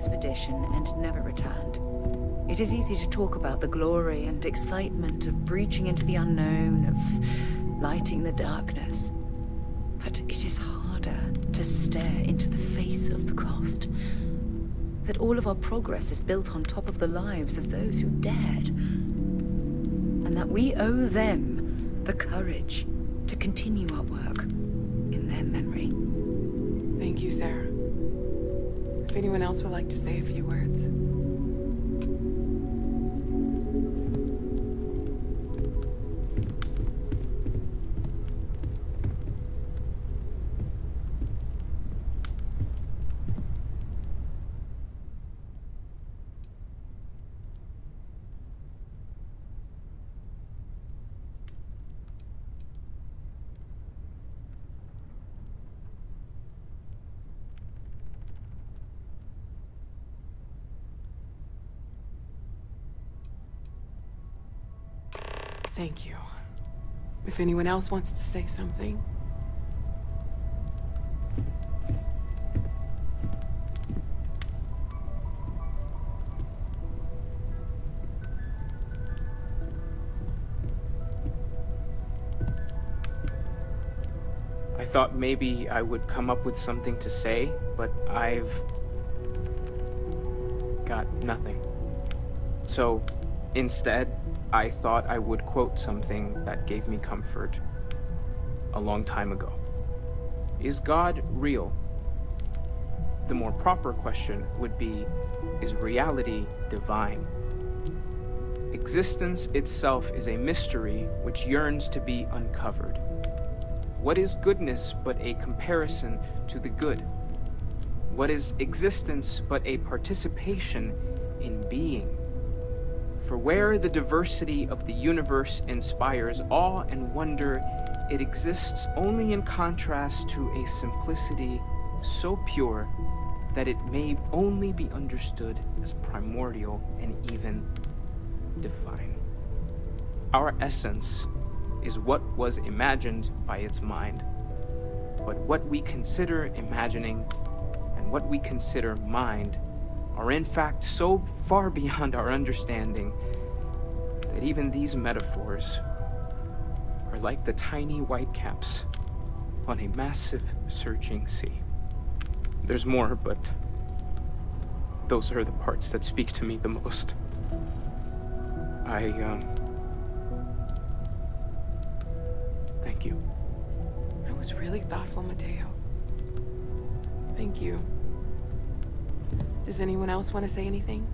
expedition and never returned. It is easy to talk about the glory and excitement of breaching into the unknown, of lighting the darkness. But it is harder to stare into the face of the cost. That all of our progress is built on top of the lives of those who dared. And that we owe them the courage to continue our work in their memory. Thank you, Sarah. If anyone else would like to say a few words. Thank you. If anyone else wants to say something. I thought maybe I would come up with something to say, but I've got nothing. So instead, I thought I would quote something that gave me comfort a long time ago. Is God real? The more proper question would be, is reality divine? Existence itself is a mystery which yearns to be uncovered. What is goodness but a comparison to the good? What is existence but a participation in being? For where the diversity of the universe inspires awe and wonder, it exists only in contrast to a simplicity so pure that it may only be understood as primordial and even divine. Our essence is what was imagined by its mind, but what we consider imagining and what we consider mind are in fact so far beyond our understanding that even these metaphors are like the tiny whitecaps on a massive searching sea. There's more, but those are the parts that speak to me the most. Thank you. That was really thoughtful, Mateo. Thank you. Does anyone else want to say anything?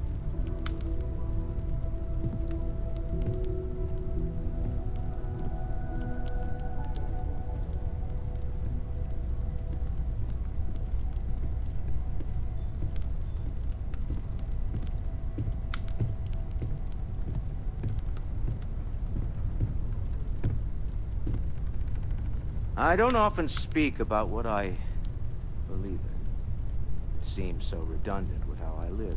I don't often speak about what I believe in. It seems so redundant with how I live.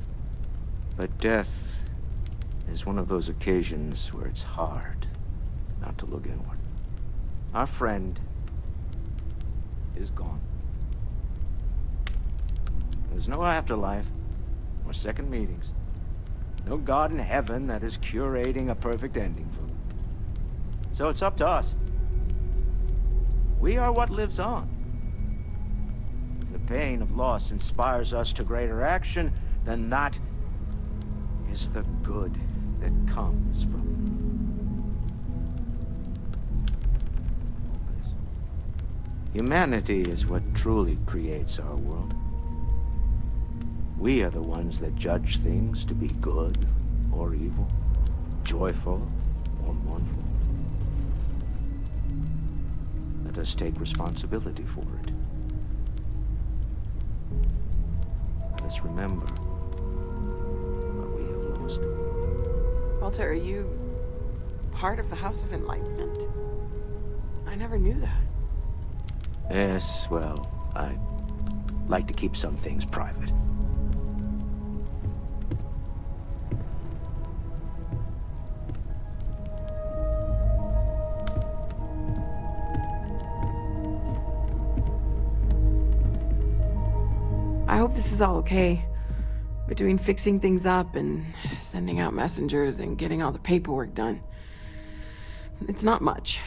But death is one of those occasions where it's hard not to look inward. Our friend is gone. There's no afterlife, or second meetings. No God in heaven that is curating a perfect ending for them. So it's up to us. We are what lives on. If the pain of loss inspires us to greater action, then that is the good that comes from all this. Humanity is what truly creates our world. We are the ones that judge things to be good or evil, joyful or mournful. Let us take responsibility for it. Let us remember what we have lost. Walter, are you part of the House of Enlightenment? I never knew that. Yes, well, I like to keep some things private. I hope this is all okay. Between fixing things up and sending out messengers and getting all the paperwork done, it's not much.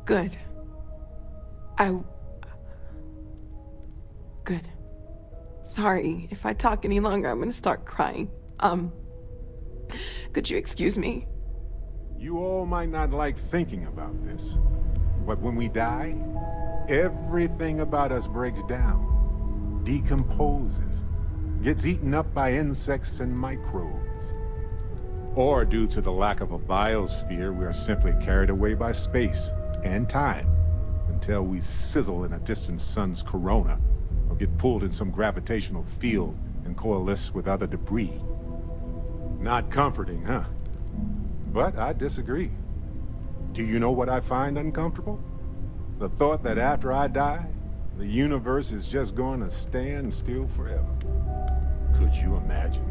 Good. Good. Sorry, if I talk any longer, I'm gonna start crying. Could you excuse me? You all might not like thinking about this, but when we die, everything about us breaks down, decomposes, gets eaten up by insects and microbes. Or due to the lack of a biosphere, we are simply carried away by space and time until we sizzle in a distant sun's corona or get pulled in some gravitational field and coalesce with other debris. Not comforting, huh? But I disagree. Do you know what I find uncomfortable? The thought that after I die, the universe is just going to stand still forever. Could you imagine?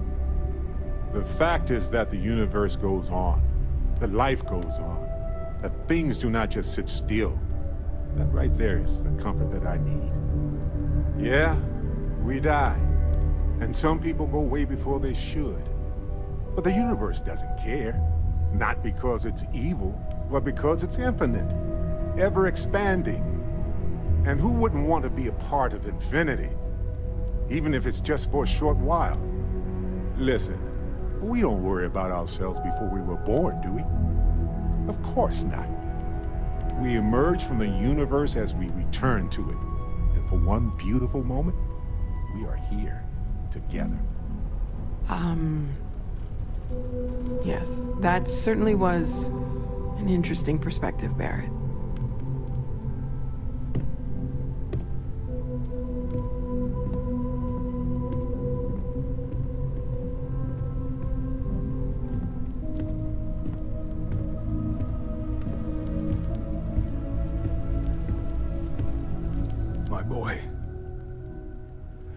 The fact is that the universe goes on, that life goes on, that things do not just sit still. That right there is the comfort that I need. Yeah, we die, and some people go way before they should. But the universe doesn't care. Not because it's evil, but because it's infinite, ever expanding. And who wouldn't want to be a part of infinity? Even if it's just for a short while. Listen, we don't worry about ourselves before we were born, do we? Of course not. We emerge from the universe as we return to it. And for one beautiful moment, we are here together. Yes, that certainly was an interesting perspective, Barrett. My boy.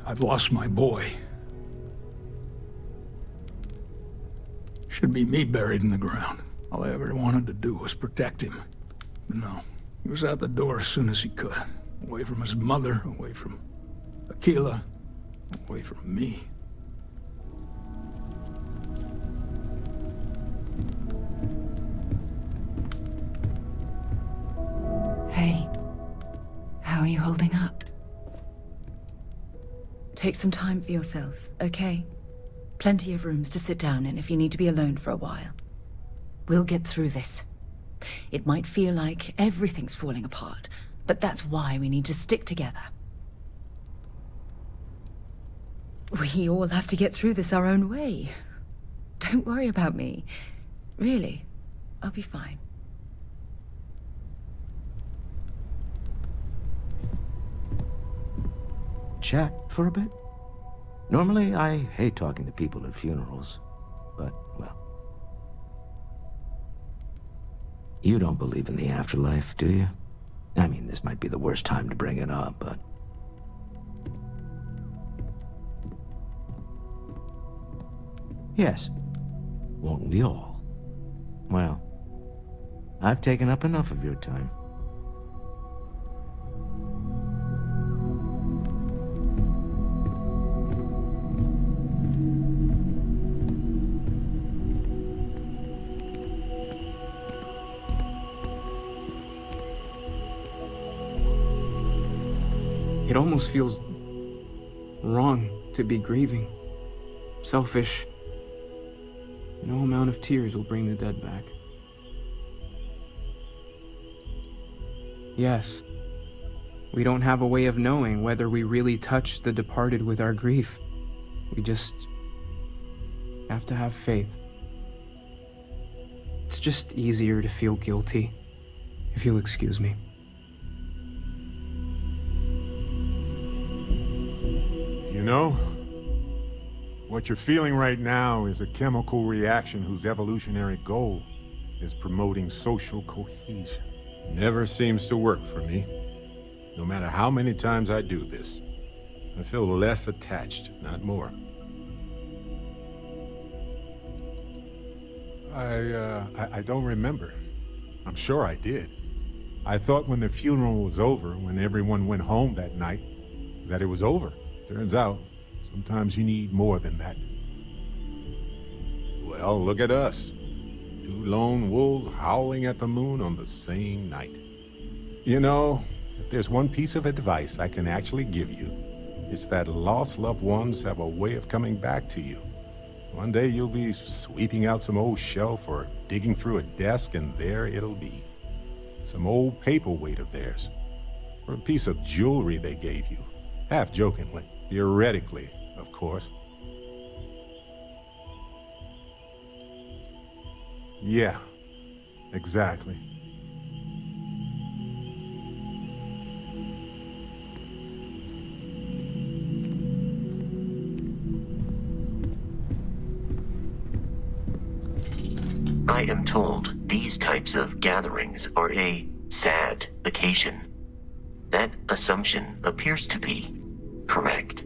I've lost my boy. Should be me buried in the ground. All I ever wanted to do was protect him. But no, he was out the door as soon as he could. Away from his mother, away from Aquila, away from me. Hey, how are you holding up? Take some time for yourself, okay? Plenty of rooms to sit down in if you need to be alone for a while. We'll get through this. It might feel like everything's falling apart, but that's why we need to stick together. We all have to get through this our own way. Don't worry about me. Really, I'll be fine. Chat for a bit? Normally, I hate talking to people at funerals, but, well... You don't believe in the afterlife, do you? I mean, this might be the worst time to bring it up, but... Yes. Won't we all? Well, I've taken up enough of your time. It almost feels wrong to be grieving. Selfish. No amount of tears will bring the dead back. Yes, we don't have a way of knowing whether we really touch the departed with our grief. We just have to have faith. It's just easier to feel guilty, if you'll excuse me. You know, what you're feeling right now is a chemical reaction whose evolutionary goal is promoting social cohesion. Never seems to work for me. No matter how many times I do this, I feel less attached, not more. I don't remember. I'm sure I did. I thought when the funeral was over, when everyone went home that night, that it was over. Turns out, sometimes you need more than that. Well, look at us. Two lone wolves howling at the moon on the same night. You know, if there's one piece of advice I can actually give you, it's that lost loved ones have a way of coming back to you. One day you'll be sweeping out some old shelf or digging through a desk, and there it'll be. Some old paperweight of theirs. Or a piece of jewelry they gave you. Half jokingly. Theoretically, of course. Yeah, exactly. I am told these types of gatherings are a sad occasion. That assumption appears to be correct.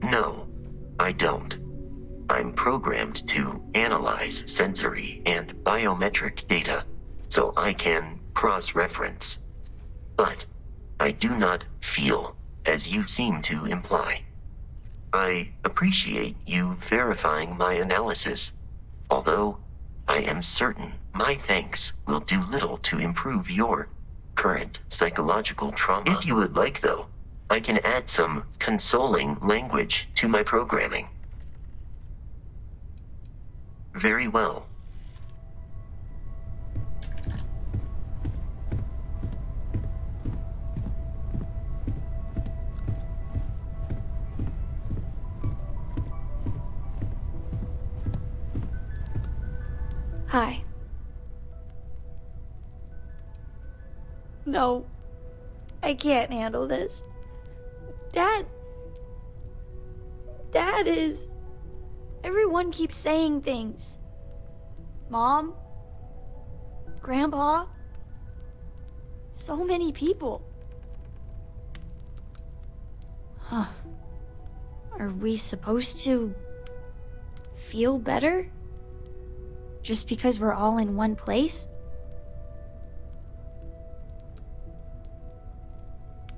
No, I don't. I'm programmed to analyze sensory and biometric data so I can cross-reference. But I do not feel as you seem to imply. I appreciate you verifying my analysis, although I am certain my thanks will do little to improve your current psychological trauma. If you would like, though, I can add some consoling language to my programming. Very well. Hi. No, I can't handle this. Dad is... Everyone keeps saying things. Mom, Grandpa, so many people. Huh. Are we supposed to feel better? Just because we're all in one place?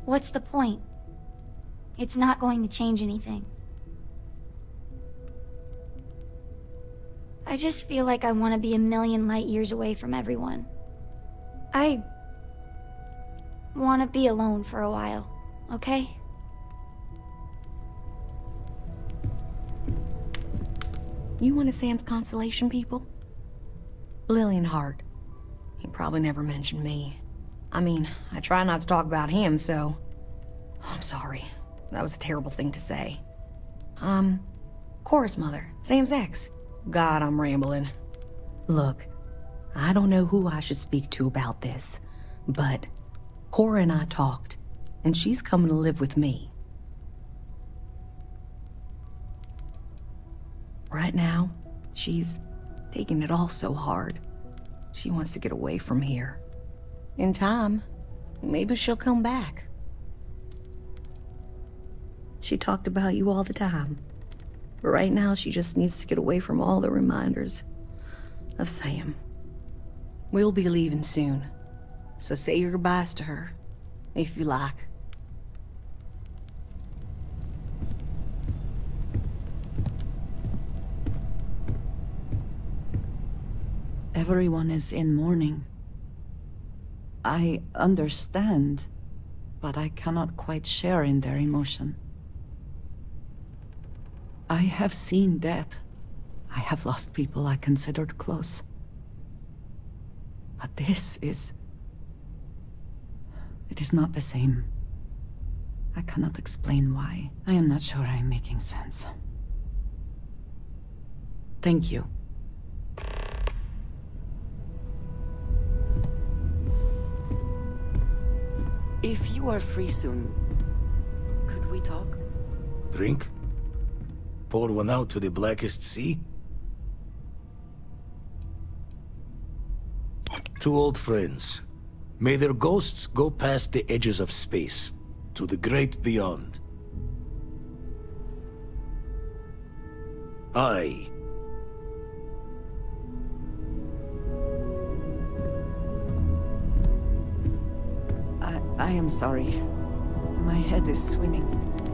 What's the point? It's not going to change anything. I just feel like I want to be a million light years away from everyone. I want to be alone for a while, okay? You one of Sam's constellation people? Lillian Hart. He probably never mentioned me. I mean, I try not to talk about him, so... I'm sorry. That was a terrible thing to say. Cora's mother, Sam's ex. God, I'm rambling. Look, I don't know who I should speak to about this, but Cora and I talked, and she's coming to live with me. Right now, she's taking it all so hard. She wants to get away from here. In time, maybe she'll come back. She talked about you all the time. But right now, she just needs to get away from all the reminders of Sam. We'll be leaving soon, so say your goodbyes to her, if you like. Everyone is in mourning. I understand, but I cannot quite share in their emotion. I have seen death. I have lost people I considered close. But this is... It is not the same. I cannot explain why. I am not sure I am making sense. Thank you. If you are free soon, could we talk? Drink? Pour one out to the blackest sea? Two old friends. May their ghosts go past the edges of space, to the great beyond. I... I am sorry. My head is swimming.